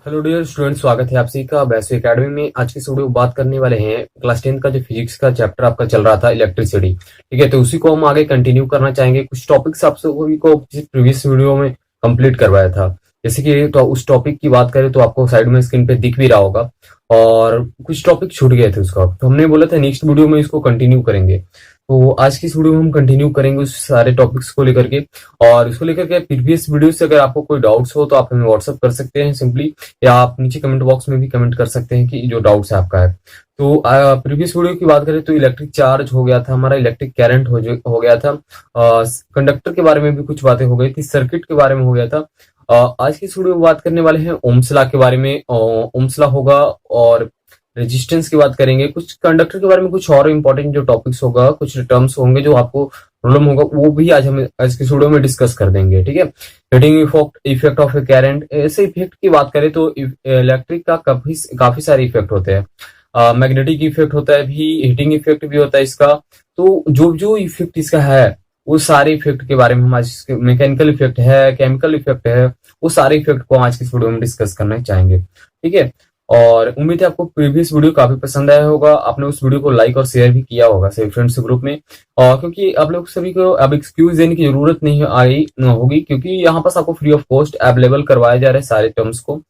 Hello dear student, स्वागत है आप सभी का वैसे एकेडमी में। आज की इस वीडियो में बात करने वाले हैं क्लास 10 का जो फिजिक्स का चैप्टर आपका चल रहा था इलेक्ट्रिसिटी। ठीक है, तो उसी को हम आगे कंटिन्यू करना चाहेंगे। कुछ टॉपिक्स आप सभी को प्रीवियस वीडियो में कंप्लीट करवाया था, जैसे कि तो उस टॉपिक की बात करें तो आपको साइड में स्क्रीन पे दिख भी रहा होगा, और कुछ टॉपिक छूट गए थे उसका, तो हमने बोला था नेक्स्ट वीडियो में इसको कंटिन्यू करेंगे। तो आज की इस वीडियो में हम कंटिन्यू करेंगे उस सारे टॉपिक्स को लेकर के। और इसको लेकर के प्रीवियस वीडियो से अगर आपको कोई डाउट्स हो तो आप हमें व्हाट्सअप कर सकते हैं सिंपली, या आप नीचे कमेंट बॉक्स में भी कमेंट कर सकते हैं कि जो डाउट्स है आपका है। तो प्रीवियस वीडियो की बात करें तो इलेक्ट्रिक चार्ज हो गया था हमारा, इलेक्ट्रिक करंट हो गया था, कंडक्टर के बारे में भी कुछ बातें हो गई थी, सर्किट के बारे में हो गया था। आज की इस वीडियो में बात करने वाले हैं ओम्स लॉ के बारे में। ओम्स लॉ होगा और रेजिस्टेंस की बात करेंगे, कुछ कंडक्टर के बारे में, कुछ और इंपॉर्टेंट जो टॉपिक्स होगा, कुछ टर्म्स होंगे जो आपको प्रॉब्लम होगा, वो भी आज हम आज की वीडियो में डिस्कस कर देंगे। ठीक है, heating effect of A current, ऐसे इफेक्ट की बात करें तो इलेक्ट्रिक का काफी सारे इफेक्ट होते हैं। मैग्नेटिक इफेक्ट होता है भी, हीटिंग इफेक्ट भी होता है इसका। तो जो जो इफेक्ट इसका है वो सारे इफेक्ट के बारे में हम आज, मैकेनिकल इफेक्ट है, केमिकल इफेक्ट है, वो सारे इफेक्ट को आज की वीडियो में डिस्कस करना चाहेंगे। ठीक है, और उम्मीद है आपको प्रीवियस वीडियो काफी पसंद आया होगा, आपने उस वीडियो को लाइक और शेयर भी किया होगा सभी फ्रेंड्स ग्रुप में। और क्योंकि आप लोग सभी को अब एक्सक्यूज देने की जरूरत नहीं आई होगी, क्योंकि यहाँ पास आपको फ्री ऑफ कॉस्ट अवेलेबल करवाया जा रहा है सारे टर्म्स को।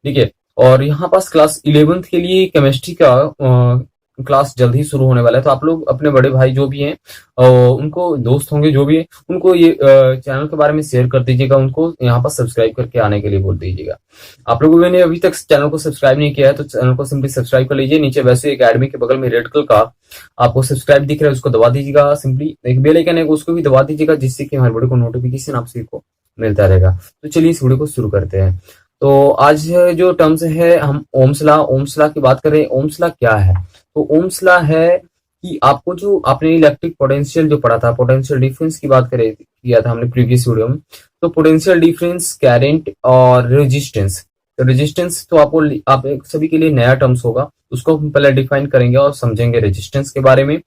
ठीक है, और यहाँ पास क्लास 11th के लिए केमिस्ट्री का क्लास जल्द ही शुरू होने वाला है, तो आप लोग अपने बड़े भाई जो भी हैं, उनको, दोस्त होंगे जो भी है, उनको ये चैनल के बारे में शेयर कर दीजिएगा, उनको यहाँ पर सब्सक्राइब करके आने के लिए बोल दीजिएगा। आप लोगों ने अभी तक चैनल को सब्सक्राइब नहीं किया है तो चैनल को सिंपली सब्सक्राइब कर लीजिए। नीचे वैसे एकेडमी के बगल में रेड कलर का आपको सब्सक्राइब दिख रहा है, उसको दबा दीजिएगा। सिंपली एक बेल आइकन है उसको भी दबा दीजिएगा, जिससे कि हमारे वीडियो को नोटिफिकेशन आप सभी को मिलता रहेगा। तो चलिए इस वीडियो को शुरू करते हैं। तो आज जो टर्म्स है, हम ओम्स लॉ की बात करें। ओम्स लॉ क्या है? तो ओम्स लॉ है कि आपको जो आपने इलेक्ट्रिक पोटेंशियल जो पढ़ा था, पोटेंशियल डिफरेंस की बात करें किया था हमने प्रीवियस वीडियो में। तो पोटेंशियल डिफरेंस, करंट और रेजिस्टेंस। तो रेजिस्टेंस तो आप सभी के लिए नया टर्म्स होगा, उसको हम पहले डिफाइन करेंगे और समझेंगे रेजिस्टेंस के बारे में।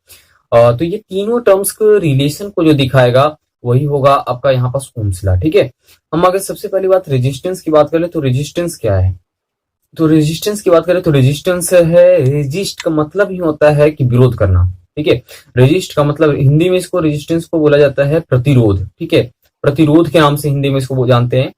तो ये तीनों टर्म्स के रिलेशन को जो दिखाएगा वही होगा आपका यहाँ पास ओम्स लॉ। ठीक है, हम अगर सबसे पहली बात रेजिस्टेंस की बात करें तो रेजिस्टेंस क्या है? तो रेजिस्टेंस की बात करें तो रेजिस्टेंस है, रेजिस्ट का मतलब ही होता है कि विरोध करना। ठीक है, रेजिस्ट का मतलब हिंदी में इसको, रेजिस्टेंस को बोला जाता है प्रतिरोध। ठीक है, प्रतिरोध के नाम से हिंदी में इसको जानते हैं।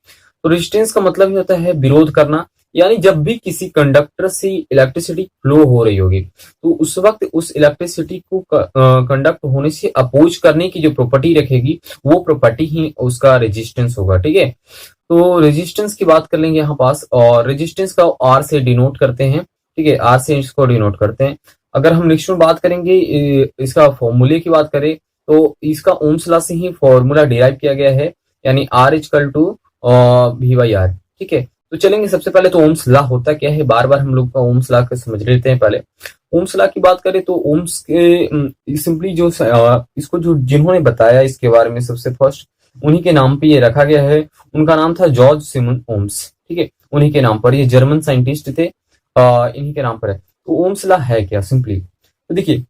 तो रेजिस्टेंस का मतलब ही होता है विरोध करना, यानी जब भी किसी कंडक्टर से इलेक्ट्रिसिटी फ्लो हो रही होगी तो उस वक्त उस इलेक्ट्रिसिटी को कंडक्ट होने से अपोज करने की जो प्रॉपर्टी रखेगी वो प्रॉपर्टी ही उसका रेजिस्टेंस होगा। ठीक है, तो रेजिस्टेंस की बात कर लेंगे यहाँ पास, और रेजिस्टेंस का आर से डिनोट करते हैं। ठीक है, आर से इसको डिनोट करते हैं। अगर हम नेक्स्ट में बात करेंगे इसका फॉर्मूले की बात करें तो इसका ओम्स लॉ से ही फॉर्मूला डिराइव किया गया है, यानी R equal to V by R. ठीक है, तो चलेंगे सबसे पहले तो ओम्स लॉ होता क्या है, बार बार हम लोग का ओम्स लॉ को समझ लेते हैं। पहले ओम्स लॉ की बात करें तो ओम्स के सिंपली जो इसको जो जिन्होंने बताया इसके बारे में सबसे फर्स्ट, उन्हीं के नाम पे ये रखा गया है। उनका नाम था जॉर्ज सिमन ओम्स। ठीक है, उन्हीं के नाम पर, ये जर्मन साइंटिस्ट थे, इन्हीं के नाम पर है। तो ओम्स लॉ है क्या? सिंपली तो देखिए,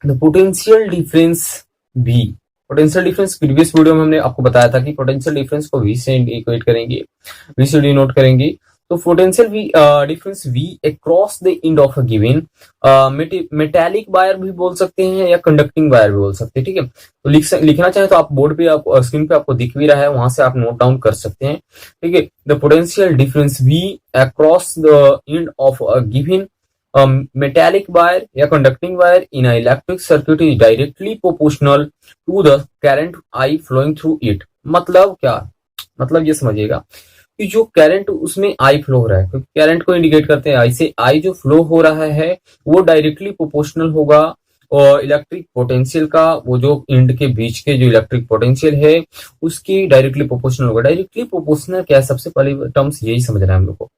the potential difference V, potential difference previous video में हमने आपको बताया था कि पोटेंशियल डिफरेंस को V से इक्वेट करेंगे, V से डिनोट करेंगे। तो potential difference V across the end of a given metallic wire भी बोल सकते हैं या कंडक्टिंग वायर भी बोल सकते हैं। ठीक है, तो लिखना चाहे तो आप बोर्ड पे, आप स्क्रीन पे आपको दिख भी रहा है, वहां से आप नोट डाउन कर सकते हैं। ठीक है, the potential difference V across the end of a given metallic wire या conducting wire in an electric circuit is directly proportional to the current I flowing through it। मतलब क्या? मतलब ये समझिएगा कि जो करंट उसमें I फ्लो हो रहा है, क्योंकि करंट को इंडिकेट करते हैं I से, I जो फ्लो हो रहा है वो डायरेक्टली प्रोपोर्शनल होगा और इलेक्ट्रिक पोटेंशियल का, वो जो इंड के बीच के जो इलेक्ट्रिक पोटेंशियल है उसकी डायरेक्टली प्रोपोर्शनल होगा। डायरेक्टली प्रोपोर्शनल क्या है? सबसे पहले टर्म्स यही समझना है हम लोग को।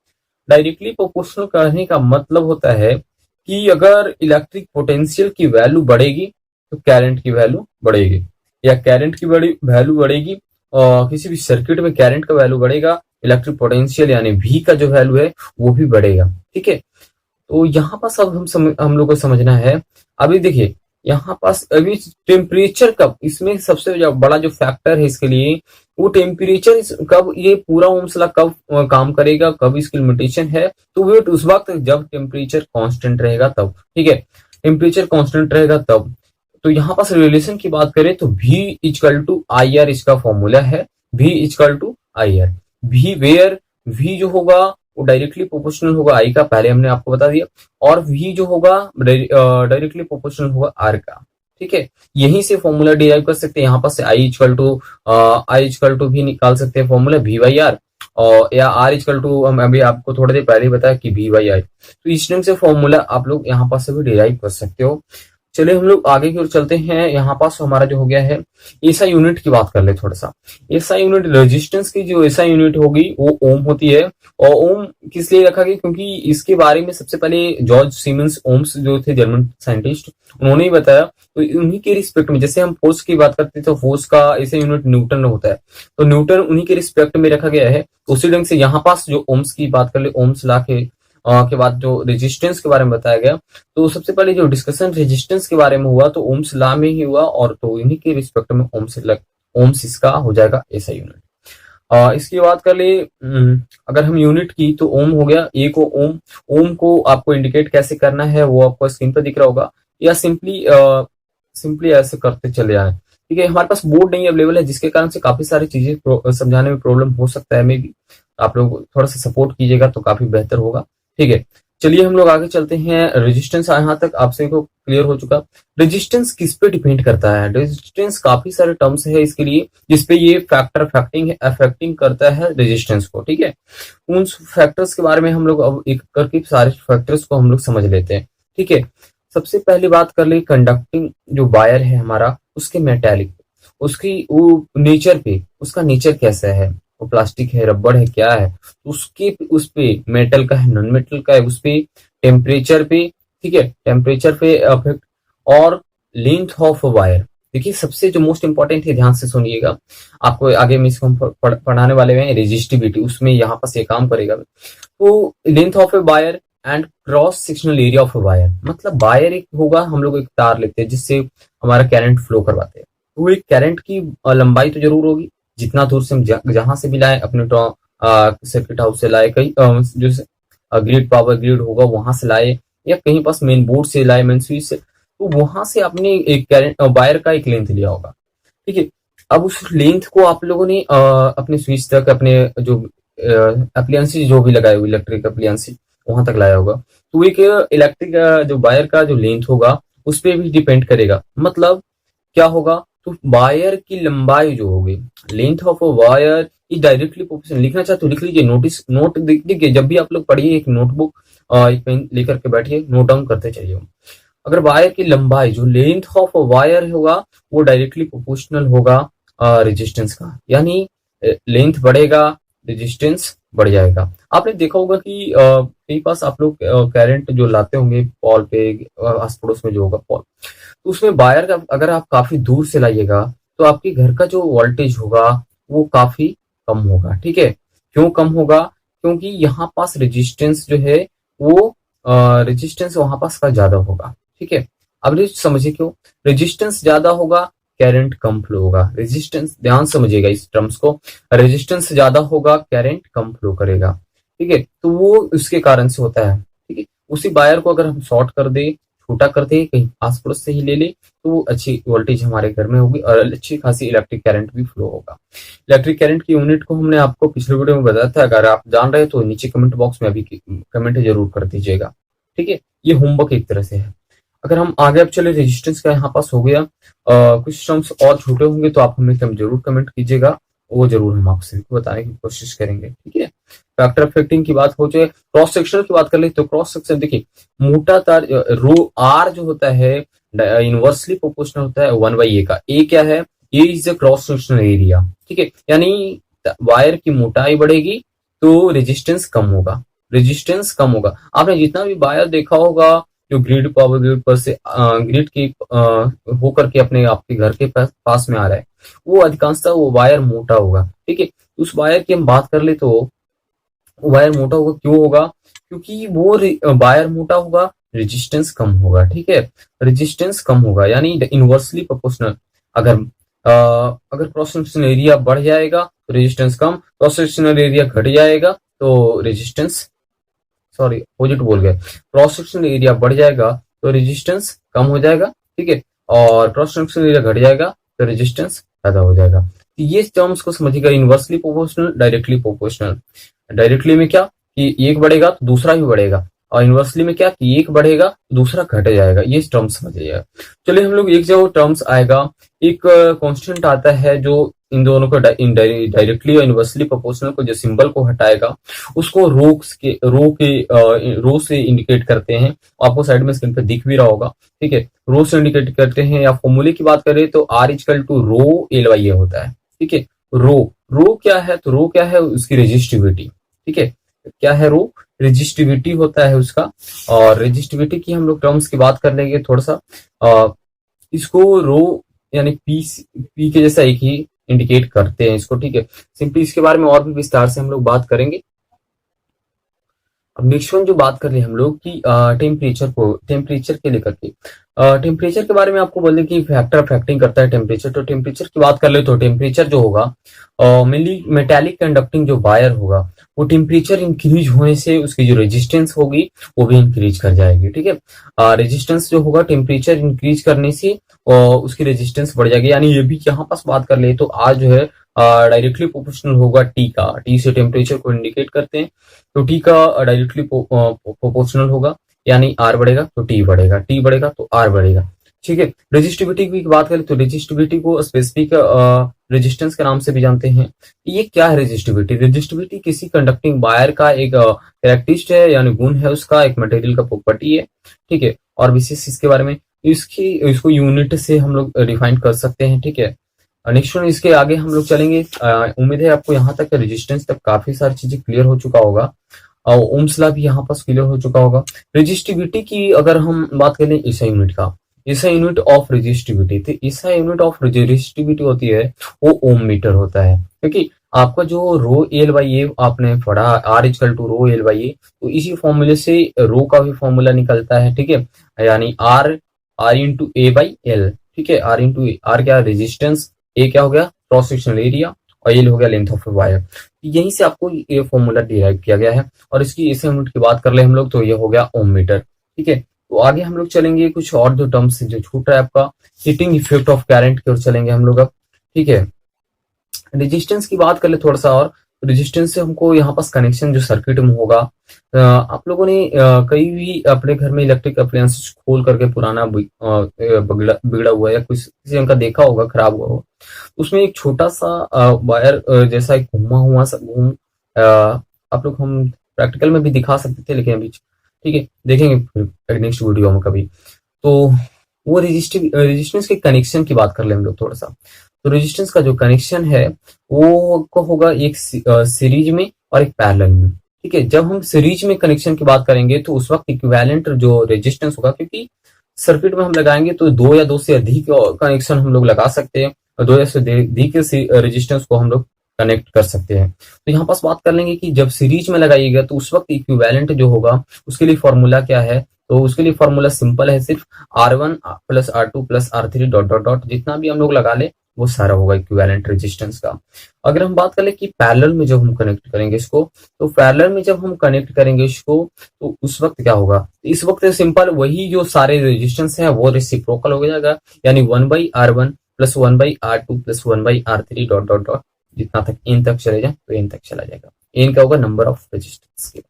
डायरेक्टली प्रोपोर्शनल कहने का मतलब होता है कि अगर इलेक्ट्रिक पोटेंशियल की वैल्यू बढ़ेगी तो करंट की वैल्यू बढ़ेगी, या करंट की वैल्यू बढ़ेगी और किसी भी सर्किट में करंट का वैल्यू बढ़ेगा, इलेक्ट्रिक पोटेंशियल यानी V का जो वैल्यू है वो भी बढ़ेगा। ठीक है, तो यहाँ पास अब हम लोग को समझना है। अभी देखिए यहाँ पास अभी टेम्परेचर का, इसमें सबसे बड़ा जो फैक्टर है इसके लिए वो टेम्परेचर कब ये पूरा ओम्स लॉ कब काम करेगा, कब इसकी लिमिटेशन है, तो वेट उस वक्त जब टेम्परेचर कांस्टेंट रहेगा तब, ठीक है, टेम्परेचर कांस्टेंट रहेगा तब। तो यहाँ पास रिलेशन की बात करें तो V equal to I R इसका फॉर्मूला है, V equal to I R. V where V जो होगा वो डायरेक्टली प्रोपोर्शनल होगा I का, पहले हमने आपको बता दिया, और V जो होगा डायरेक्टली प्रोपोर्शनल होगा R का, ठीक है। यहीं से फॉर्मूला डिराइव कर सकते हैं, यहाँ पर से I इक्वल टू भी निकाल सकते हैं फॉर्मूला V बाई आर, और या R इक्वल टू हम अभी आपको थोड़ी देर पहले ही बताया कि V बाई आई। तो इस टाइम से फॉर्मूला आप लोग यहाँ पास से भी डिराइव कर सकते हो। चलिए हम लोग आगे की ओर चलते हैं। यहाँ पास हमारा जो हो गया है एसआई यूनिट की बात कर ले थोड़ा सा। एसआई यूनिट रेजिस्टेंस की जो एसआई यूनिट होगी वो ओम होती है, और ओम किस लिए रखा गया, क्योंकि इसके बारे में सबसे पहले जॉर्ज सीमेंस ओम्स जो थे जर्मन साइंटिस्ट, उन्होंने ही बताया। तो उन्हीं के रिस्पेक्ट में, जैसे हम फोर्स की बात करते हैं तो फोर्स का एसआई यूनिट न्यूटन होता है, तो न्यूटन उन्हीं के रिस्पेक्ट में रखा गया है। उसी ढंग से यहाँ पास जो ओम्स की बात कर ले, ओम्स लॉ के बाद जो रेजिस्टेंस के बारे में बताया गया, तो सबसे पहले जो डिस्कशन रेजिस्टेंस के बारे में हुआ तो ओम्स लॉ में ही हुआ, और तो इन्हीं के रिस्पेक्ट में ओम्स इसका हो जाएगा ऐसा यूनिट। इसकी बात कर ले, अगर हम यूनिट की तो ओम हो गया, ए को ओम को आपको इंडिकेट कैसे करना है वो आपको स्क्रीन पर दिख रहा होगा, या सिंपली ऐसे करते चले जाए, ठीक है। हमारे पास बोर्ड नहीं अवेलेबल है, जिसके कारण से काफी सारी चीजें समझाने में प्रॉब्लम हो सकता है, मे बी आप लोग थोड़ा सा सपोर्ट कीजिएगा तो काफी बेहतर होगा, ठीक है। चलिए हम लोग आगे चलते हैं। रेजिस्टेंस यहाँ तक आपसे को क्लियर हो चुका। रेजिस्टेंस किस पे डिपेंड करता है? रेजिस्टेंस काफी सारे टर्म्स है इसके लिए, जिसपे ये फैक्टर अफेक्टिंग करता है रेजिस्टेंस को, ठीक है। उन फैक्टर्स के बारे में हम लोग अब एक करके सारे फैक्टर्स को हम लोग समझ लेते हैं, ठीक है। सबसे पहले बात कर ले कंडक्टिंग जो वायर है हमारा, उसके मेटेलिक, उसकी वो नेचर पे, उसका नेचर कैसा है, वो प्लास्टिक है, रबड़ है, क्या है, उसके उस पे मेटल का है, नॉन मेटल का है, उस पे टेम्परेचर पे, ठीक है, टेम्परेचर पे अफेक्ट, और लेंथ ऑफ वायर। देखिए सबसे जो मोस्ट इंपॉर्टेंट है, ध्यान से सुनिएगा, आपको आगे में इसको हम पढ़ाने वाले हैं रेजिस्टिविटी, उसमें यहाँ पास ये काम करेगा। तो length of a wire and cross sectional area of wire, मतलब वायर एक होगा, हम लोग एक तार लेते हैं जिससे हमारा करंट फ्लो करवाते हैं, तो एक करंट की लंबाई तो जरूर होगी, जितना दूर से हम जहां से भी लाए, अपने सर्किट हाउस से लाए, कहीं जो ग्रिड पावर ग्रिड होगा वहां से लाए, या कहीं पास मेन बोर्ड से लाए, मेन स्विच से, तो वहां से आपने एक करंट वायर का एक लेंथ लिया होगा, ठीक है। अब उस लेंथ को आप लोगों ने अपने स्विच तक, अपने जो अप्लायंसेस जो भी लगाए हुए इलेक्ट्रिक अप्लायंसेस वहां तक लाया होगा, तो एक इलेक्ट्रिक जो वायर का जो लेंथ होगा उस पर भी डिपेंड करेगा। मतलब क्या होगा, तो वायर की लंबाई जो होगी, length of a wire is directly proportional. लिखना चाहते हो लिख लीजिए, नोट देखिए, जब भी आप लोग पढ़िए एक नोटबुक एक पेन लेकर के बैठिए, नोट डाउन करते चलिए। अगर वायर की लंबाई जो लेंथ ऑफ वायर होगा वो डायरेक्टली प्रोपोर्शनल होगा रेजिस्टेंस का, यानी लेंथ बढ़ेगा रेजिस्टेंस बढ़ जाएगा। आपने देखा होगा कि कई पास आप लोग करंट जो लाते होंगे पॉल पे, आस पड़ोस में जो होगा पॉल, तो उसमें वायर का अगर आप काफी दूर से लाइएगा तो आपके घर का जो वोल्टेज होगा वो काफी कम होगा, ठीक है। क्यों कम होगा? क्योंकि यहाँ पास रेजिस्टेंस जो है वो रेजिस्टेंस वहां पास का ज्यादा होगा, ठीक है। अब समझिए क्यों रेजिस्टेंस ज्यादा होगा, करंट कम फ्लो होगा। रेजिस्टेंस, ध्यान समझिएगा इस टर्म्स को, रेजिस्टेंस ज्यादा होगा, करंट कम फ्लो करेगा, ठीक है। तो वो उसके कारण से होता है, ठीक है। उसी वायर को अगर हम शॉर्ट कर दे, छोटा कर दे, कहीं आस पड़ोस से ही ले ले, तो वो अच्छी वोल्टेज हमारे घर में होगी और अच्छी खासी इलेक्ट्रिक करंट भी फ्लो होगा। इलेक्ट्रिक करंट की यूनिट को हमने आपको पिछले वीडियो में बताया था, अगर आप जान रहे तो नीचे कमेंट बॉक्स में अभी कमेंट जरूर कर दीजिएगा, ठीक है। ये होमवर्क एक तरह से है। अगर हम आगे अब चले, रेजिस्टेंस का यहाँ पास हो गया, कुछ टर्म्स और छोटे होंगे तो आप हमें जरूर कमेंट कीजिएगा, वो जरूर हम आपसे बताने की कोशिश करेंगे, ठीक है। फैक्टर अफेक्टिंग की बात हो जाए, क्रॉस सेक्शन की बात कर ले तो क्रॉस सेक्शन देखिए, मोटा तार रो आर जो होता है इनवर्सली प्रोपोर्शनल होता है 1/a का। ए क्या है? A is the cross sectional area, ठीक है। यानी वायर की मोटाई बढ़ेगी तो रेजिस्टेंस कम होगा, रेजिस्टेंस कम होगा। आपने जितना भी वायर देखा होगा जो ग्रिड पावर ग्रिड पर से ग्रिड की होकर के अपने आपके घर के पास में आ रहा है, वो अधिकांशतः वो वायर मोटा होगा, ठीक है। उस वायर की हम बात कर ले तो वायर मोटा होगा, क्यों होगा? क्योंकि वो वायर मोटा होगा, रेजिस्टेंस कम होगा, ठीक है। रेजिस्टेंस कम होगा यानी इनवर्सली प्रोपोर्शनल। अगर अगर क्रॉस सेक्शनल एरिया बढ़ जाएगा तो रेजिस्टेंस कम, क्रॉस सेक्शनल एरिया घट जाएगा तो रेजिस्टेंस, सॉरी अपोजिट बोल गए, क्रॉस सेक्शनल एरिया बढ़ जाएगा तो रेजिस्टेंस कम हो जाएगा, ठीक है, और क्रॉस सेक्शनल एरिया घट जाएगा तो रेजिस्टेंस ज्यादा हो जाएगा। तो ये टर्म्स को समझिएगा, inversely proportional, directly proportional. Directly में क्या कि एक बढ़ेगा तो दूसरा भी बढ़ेगा, और इनवर्सली में क्या कि एक बढ़ेगा तो दूसरा घट जाएगा। ये टर्म्स समझिएगा। चलिए हम लोग एक जो टर्म्स आएगा, एक कांस्टेंट आता है जो इन दोनों को डायरेक्टली और इनवर्सली प्रोपोर्शनल को जो सिंबल को हटाएगा उसको रो से इंडिकेट करते हैं। आपको साइड में स्क्रीन पे दिख भी रहा होगा, ठीक है, रो से इंडिकेट करते हैं। या फॉर्मूले की बात करें तो R equal to rho l by A होता है, ठीक है। रो क्या है, तो रो क्या है, उसकी रेजिस्टिविटी, ठीक है। क्या है रो, रेजिस्टिविटी होता है उसका। और रेजिस्टिविटी की हम लोग टर्म्स की बात कर लेंगे थोड़ा सा। इसको रो यानी पी के जैसा एक ही इंडिकेट करते हैं इसको, ठीक है। सिंपली इसके बारे में और भी विस्तार से हम लोग बात करेंगे। अब नेक्स्ट वन जो बात कर रहे हैं हम लोग की टेम्परेचर के लेकर के, टेम्परेचर के बारे में आपको बोले कि फैक्टर अफेक्टिंग करता है टेम्परेचर। तो टेम्परेचर की बात कर ले तो टेम्परेचर जो होगा मेनली मेटालिक कंडक्टिंग जो वायर होगा वो टेम्परेचर इंक्रीज होने से उसकी जो रेजिस्टेंस होगी वो भी इंक्रीज कर जाएगी, ठीक है। रेजिस्टेंस जो होगा टेम्परेचर इंक्रीज करने से उसकी रेजिस्टेंस बढ़ जाएगी। यानी ये भी यहाँ पास बात कर ले तो आज जो है डायरेक्टली प्रोपोर्शनल होगा टी का, टी से टेम्परेचर को इंडिकेट करते हैं। तो टी का डायरेक्टली प्रोपोर्शनल होगा, यानी आर बढ़ेगा तो टी बढ़ेगा, टी बढ़ेगा तो आर बढ़ेगा, ठीक है। रेजिस्टिविटी की बात करें तो रेजिस्टिविटी को स्पेसिफिक रेजिस्टेंस के नाम से भी जानते हैं। ये क्या है रेजिस्टिविटी? रेजिस्टिविटी किसी कंडक्टिंग वायर का एक कैरेक्टरिस्टिक है, यानी गुण है उसका, एक मटेरियल का प्रॉपर्टी है, ठीक है। और विशेष इसके बारे में इसको यूनिट से हम लोग डिफाइन कर सकते हैं, ठीक है। नेक्स्ट वन इसके आगे हम लोग चलेंगे। उम्मीद है आपको यहाँ तक रेजिस्टेंस तक काफी सारी चीजें क्लियर हो चुका होगा और ओम्स लॉ भी यहाँ पास क्लियर हो चुका होगा। रेजिस्टिविटी की अगर हम बात करें एसआई यूनिट का, एसआई यूनिट ऑफ रेजिस्टिविटी, तो एसआई यूनिट ऑफ रेजिस्टिविटी होती है वो ओम मीटर होता है, क्योंकि आपका जो रो एल बाई ए आपने पढ़ा R equal to rho L by A, तो इसी फॉर्मूले से रो का भी फॉर्मूला निकलता है, ठीक है। यानी R into A by L, ठीक है। आर इंटू आर क्या रेजिस्टेंस, ए क्या हो गया क्रॉस सेक्शनल एरिया, और एल हो गया लेंथ ऑफ वायर। यहीं से आपको ये फॉर्मूला डिराइव किया गया है। और इसकी एसआई यूनिट की बात कर ले हम लोग तो ये हो गया ओम मीटर, ठीक है। तो आगे हम लोग चलेंगे कुछ और जो टर्म्स जो छूट रहा है आपका, हीटिंग इफेक्ट ऑफ करंट की ओर चलेंगे हम लोग अब, ठीक है। रेजिस्टेंस की बात कर ले थोड़ा सा और, रेजिस्टेंस से हमको यहाँ पास कनेक्शन जो सर्किट में होगा, आप लोगों ने कई भी अपने घर में इलेक्ट्रिक अप्लायंसेस खोल करके पुराना बिगड़ा हुआ या कुछ किसी जगह का देखा होगा खराब हुआ हो, उसमें एक छोटा सा वायर जैसा एक घुमा हुआ सा आप लोग हम प्रैक्टिकल में भी दिखा सकते थे लेकिन अभी, ठीक है, देखेंगे नेक्स्ट वीडियो में कभी। तो वो रेजिस्टेंस के कनेक्शन की बात कर ले हम लोग थोड़ा सा। तो रेजिस्टेंस का जो कनेक्शन है वो को होगा एक सीरीज में और एक पैरेलल में, ठीक है। जब हम सीरीज में कनेक्शन की बात करेंगे तो उस वक्त इक्विवेलेंट जो रेजिस्टेंस होगा, क्योंकि सर्किट में हम लगाएंगे तो दो या दो से अधिक कनेक्शन हम लोग लगा सकते हैं और दो या से अधिक रेजिस्टेंस को हम लोग कनेक्ट कर सकते हैं। तो यहाँ पास बात कर लेंगे कि जब सीरीज में लगाइएगा तो उस वक्त इक्विवेलेंट जो होगा उसके लिए फॉर्मूला क्या है, तो उसके लिए फॉर्मूला सिंपल है, सिर्फ R1 plus R2 plus R3 dot dot dot, जितना भी हम लोग लगा ले वो सारा होगा इक्विवेलेंट रेजिस्टेंस का। अगर हम बात करें कि पैरेलल में जब हम कनेक्ट करेंगे इसको, तो पैरेलल में जब हम कनेक्ट करेंगे इसको तो उस वक्त क्या होगा, इस वक्त सिंपल वही जो सारे रेजिस्टेंस है वो रेसिप्रोकल हो जाएगा, यानी 1/R1 plus 1/R2 plus 1/R3 dot dot dot, जितना तक एन तक चले जाए तो एन तक चला जाएगा। एन क्या होगा, नंबर ऑफ रेजिस्टेंस के।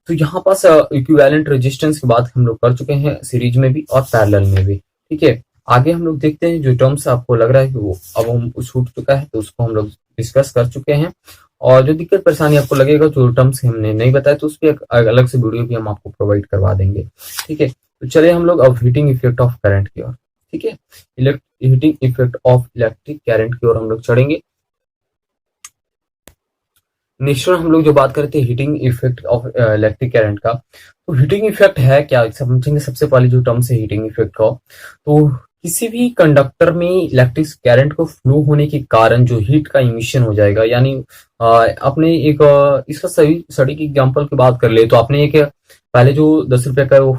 तो यहाँ पास इक्विवेलेंट रेजिस्टेंस की बात हम लोग कर चुके हैं सीरीज में भी और पैरेलल में भी, ठीक है। आगे हम लोग देखते हैं जो टर्म्स आपको लग रहा है कि वो अब हम छूट चुका है तो उसको हम लोग डिस्कस कर चुके हैं। और जो दिक्कत परेशानी आपको लगेगा जो टर्म्स हमने नहीं बताया तो उस पर एक अलग से वीडियो भी हम आपको प्रोवाइड करवा देंगे, ठीक है। तो चलिए हम लोग अब हीटिंग इफेक्ट ऑफ करंट की ओर, ठीक है, heating effect of electric current की ओर हम लोग चढ़ेंगे। नेक्स्ट हम लोग जो बात करते हैं heating effect of electric current का, तो हीटिंग इफेक्ट है क्या समझेंगे। सबसे पहले जो टर्म है हीटिंग इफेक्ट का, तो किसी भी कंडक्टर में इलेक्ट्रिक करंट को फ्लो होने के कारण जो हीट का इमिशन हो जाएगा, यानी आपने एक इसका सही सटीक एग्जांपल की बात कर ले तो आपने एक पहले जो 10 रुपए का वो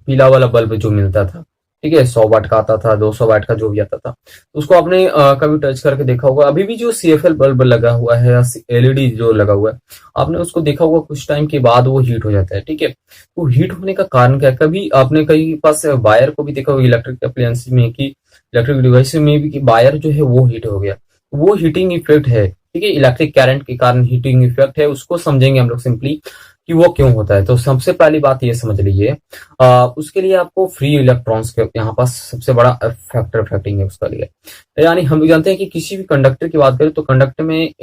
पीला वाला बल्ब जो मिलता था, ठीक है, 100 वाट का आता था, 200 वाट का जो भी आता था, तो उसको आपने कभी टच करके देखा होगा। अभी भी जो CFL बल्ब लगा हुआ है या LED जो लगा हुआ है, आपने उसको देखा होगा, कुछ टाइम के बाद वो हीट हो जाता है। ठीक है, तो हीट होने का कारण क्या है? कभी आपने कहीं पास वायर को भी देखा होगा इलेक्ट्रिक अप्लायंस में, कि इलेक्ट्रिक डिवाइस में भी, कि वायर जो है वो हीट हो गया, वो हीटिंग इफेक्ट है। ठीक है, इलेक्ट्रिक करंट के कारण हीटिंग इफेक्ट है, उसको समझेंगे हम लोग सिंपली कि वो क्यों होता है। तो सबसे पहली बात ये समझ लीजिए, उसके लिए आपको फ्री इलेक्ट्रॉन्स के यहाँ पास सबसे बड़ा फैक्टर इफेक्टिंग है उसका लिए। यानी हम जानते हैं कि किसी भी कंडक्टर की बात करें तो कंडक्टर में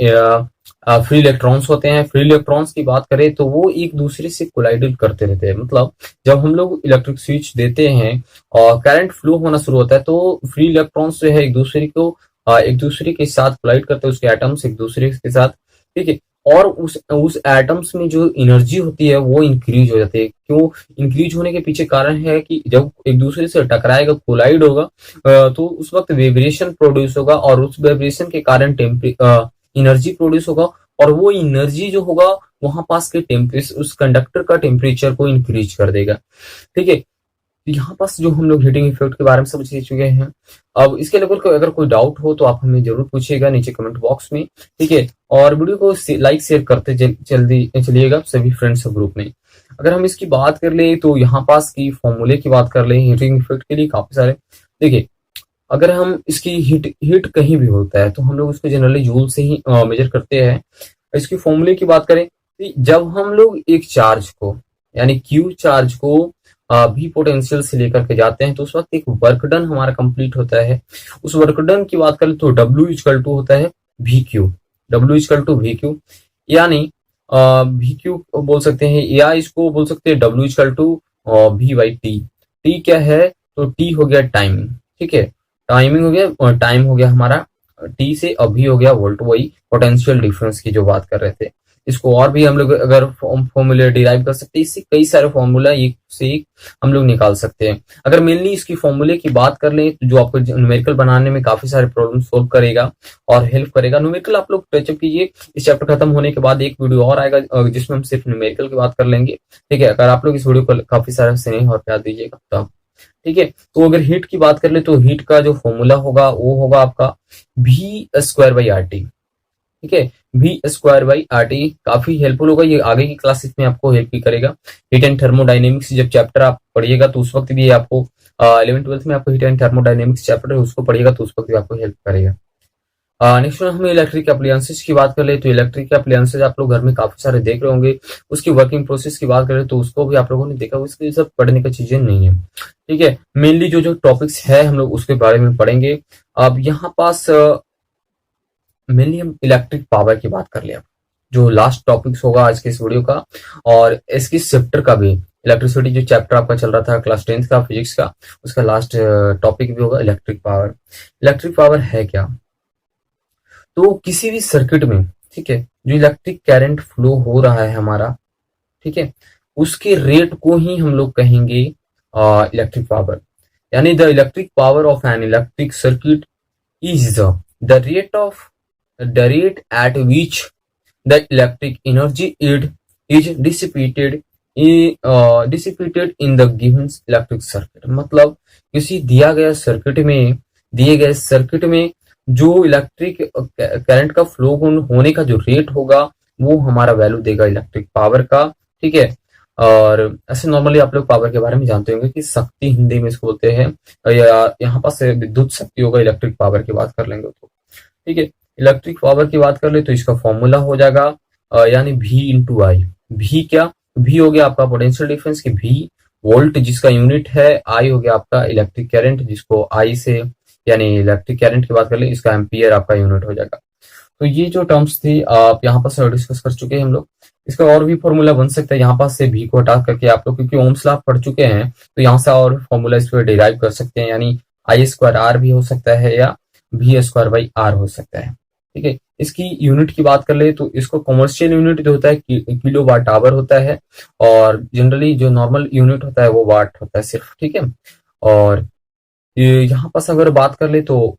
फ्री इलेक्ट्रॉन्स होते हैं। फ्री इलेक्ट्रॉन्स की बात करें तो वो एक दूसरे से कोलाइड करते रहते हैं। मतलब जब हम लोग इलेक्ट्रिक स्विच देते हैं और करंट फ्लो होना शुरू होता है, तो फ्री इलेक्ट्रॉन्स जो है एक दूसरे के साथ कोलाइड करते हैं, उसके एटम्स एक दूसरे के साथ। ठीक है, और उस एटम्स में जो एनर्जी होती है वो इंक्रीज हो जाती है। क्यों इंक्रीज होने के पीछे कारण है कि जब एक दूसरे से टकराएगा, कोलाइड होगा, तो उस वक्त वेब्रेशन प्रोड्यूस होगा, और उस वेब्रेशन के कारण एनर्जी प्रोड्यूस होगा, और वो एनर्जी जो होगा वहां पास के टेम्परेचर, उस कंडक्टर का टेम्परेचर को इंक्रीज कर देगा। ठीक है, यहाँ पास जो हम लोग हीटिंग इफेक्ट के बारे में समझ चुके हैं। अब इसके अलावा अगर कोई डाउट हो तो आप हमें जरूर पूछिएगा नीचे कमेंट बॉक्स में। ठीक है, और वीडियो को लाइक शेयर करते जल्दी चलिएगा सभी फ्रेंड्स ग्रुप में। अगर हम इसकी बात कर ले तो यहाँ पास की फॉर्मूले की बात कर ले हीटिंग इफेक्ट के लिए काफी सारे। देखिए, अगर हम इसकी हीट कहीं भी होता है तो हम लोग उसको जनरली जूल से ही मेजर करते हैं। इसकी फॉर्मूले की बात करें तो जब हम लोग एक चार्ज को, यानी क्यू चार्ज को भी पोटेंशियल से लेकर के जाते हैं, तो उस वक्त एक वर्क डन हमारा कंप्लीट होता है। उस वर्क डन की बात करें तो W इक्वल टू होता है VQ। W equal to VQ, यानी VQ बोल सकते हैं, या इसको बोल सकते हैं W equal to V/T। T क्या है? तो T हो गया टाइमिंग। ठीक है, टाइमिंग हो गया, और टाइम हो गया हमारा T से, अभी हो गया वोल्ट, वही पोटेंशियल डिफरेंस की जो बात कर रहे थे। इसको और भी हम लोग अगर फॉर्मूला डिराइव कर सकते हैं, इससे कई सारे फॉर्मूला एक से एक हम लोग निकाल सकते हैं। अगर मेनली इसकी फॉर्मूले की बात कर लें तो जो आपको न्यूमेरिकल बनाने में काफी सारे प्रॉब्लम सोल्व करेगा और हेल्प करेगा। न्यूमेरिकल आप लोग टचअप कीजिए, इस चैप्टर खत्म होने के बाद एक वीडियो और आएगा जिसमें हम सिर्फ न्यूमेरिकल की बात कर लेंगे। ठीक है, अगर आप लोग इस वीडियो को काफी सारा स्नेह और प्यार दीजिएगा तो। ठीक है, तो अगर हीट की बात कर ले तो हीट का जो फॉर्मूला होगा वो होगा आपका V²/RT। ठीक है, V²/RT काफी हेल्पफुल होगा, ये आगे की क्लासेस में आपको हेल्प भी करेगा। हीट एंड थर्मोडायनेमिक्स जब चैप्टर आप पढ़िएगा तो उस वक्त भी आपको 11th-12th में आपको हीट एंड थर्मोडायनेमिक्स चैप्टर है, उसको पढ़िएगा तो उस वक्त भी आपको हेल्प करेगा। नेक्स्ट हम इलेक्ट्रिक अप्लायंसेस की बात कर ले तो इलेक्ट्रिक अप्लायंसेस आप लोग घर में काफी सारे देख रहे होंगे। उसकी वर्किंग प्रोसेस की बात करें तो उसको भी आप लोगों ने देखा, उसके सब पढ़ने की चीजें नहीं है। ठीक है, मेनली जो जो टॉपिक्स है हम लोग उसके बारे में पढ़ेंगे। अब यहाँ पास मेनली हम इलेक्ट्रिक पावर की बात कर ले, अब जो लास्ट टॉपिक्स होगा आज के इस वीडियो का, और इसकी शिफ्टर का भी, इलेक्ट्रिसिटी जो चैप्टर आपका चल रहा था क्लास 10th का फिजिक्स का, उसका लास्ट टॉपिक भी होगा इलेक्ट्रिक पावर। इलेक्ट्रिक पावर है क्या? तो किसी भी सर्किट में, ठीक है, जो इलेक्ट्रिक करंट फ्लो हो रहा है हमारा, ठीक है, उसके रेट को ही हम लोग कहेंगे इलेक्ट्रिक पावर। यानी the electric power of an electric circuit is the rate at which the electric energy is dissipated in the given electric circuit। मतलब किसी दिए गए सर्किट में जो इलेक्ट्रिक करंट का फ्लो होने का जो रेट होगा वो हमारा वैल्यू देगा इलेक्ट्रिक पावर का। ठीक है, और ऐसे नॉर्मली आप लोग पावर के बारे में जानते होंगे कि शक्ति हिंदी में इसको बोलते हैं, या यहाँ पास विद्युत शक्ति होगा इलेक्ट्रिक पावर की बात कर लेंगे तो। ठीक है, इलेक्ट्रिक पावर की बात कर ले तो इसका फॉर्मूला हो जाएगा यानी V/I। V क्या? V हो गया आपका पोटेंशियल डिफरेंस की V, वोल्ट जिसका यूनिट है, I हो गया आपका इलेक्ट्रिक करंट जिसको I से, यानी इलेक्ट्रिक करंट की बात कर ले इसका एम्पियर आपका यूनिट हो जाएगा। तो ये जो टर्म्स थी आप यहाँ पर डिस्कस कर चुके हैं हम लोग। इसका और भी फॉर्मूला बन सकता है, यहाँ पास से V को हटा करके आप लोग, क्योंकि ओम्स लॉ पढ़ चुके हैं तो यहाँ से और फॉर्मूला इस पर डिराइव कर सकते हैं, यानी I² R भी हो सकता है या V²/R हो सकता है। ठीक है, इसकी यूनिट की बात कर ले तो इसको कमर्शियल यूनिट जो होता है किलो वाट आवर होता है, और जनरली जो नॉर्मल यूनिट होता है वो वाट होता है सिर्फ। ठीक है, और यहाँ पास अगर बात कर ले तो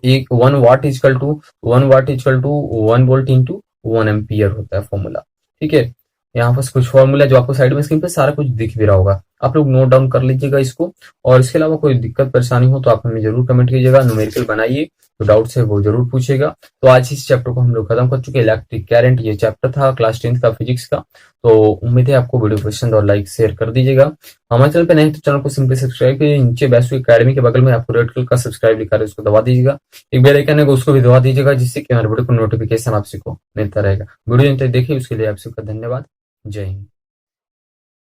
एक 1 watt equal to 1 volt into 1 ampere होता है फॉर्मूला। ठीक है, यहाँ पास कुछ फॉर्मूला जो आपको साइड में स्क्रीन पे सारा कुछ दिख भी रहा होगा, आप लोग नोट डाउन कर लीजिएगा इसको। और इसके अलावा कोई दिक्कत परेशानी हो तो आप हमें जरूर कमेंट कीजिएगा। न्यूमेरिकल बनाइए, तो डाउट्स है वो जरूर पूछेगा। तो आज इस चैप्टर को हम लोग खत्म कर चुके हैं, इलेक्ट्रिक करंट। ये चैप्टर था क्लास 10th का फिजिक्स का। तो उम्मीद है आपको वीडियो पसंद और लाइक शेयर कर दीजिएगा। हमारे चैनल पे नहीं तो चैनल को सिंपली सब्सक्राइब कीजिए। नीचे वैष्विक एकेडमी के बगल में आपको रेड कलर का सब्सक्राइब लिखा है, उसको दबा दीजिएगा। एक बेल आइकन है उसको भी दबा दीजिएगा, जिससे कि हमारे वीडियो को नोटिफिकेशन आपसे को मिलता रहेगा। वीडियो देखिए, उसके लिए आप सबका धन्यवाद। जय हिंद।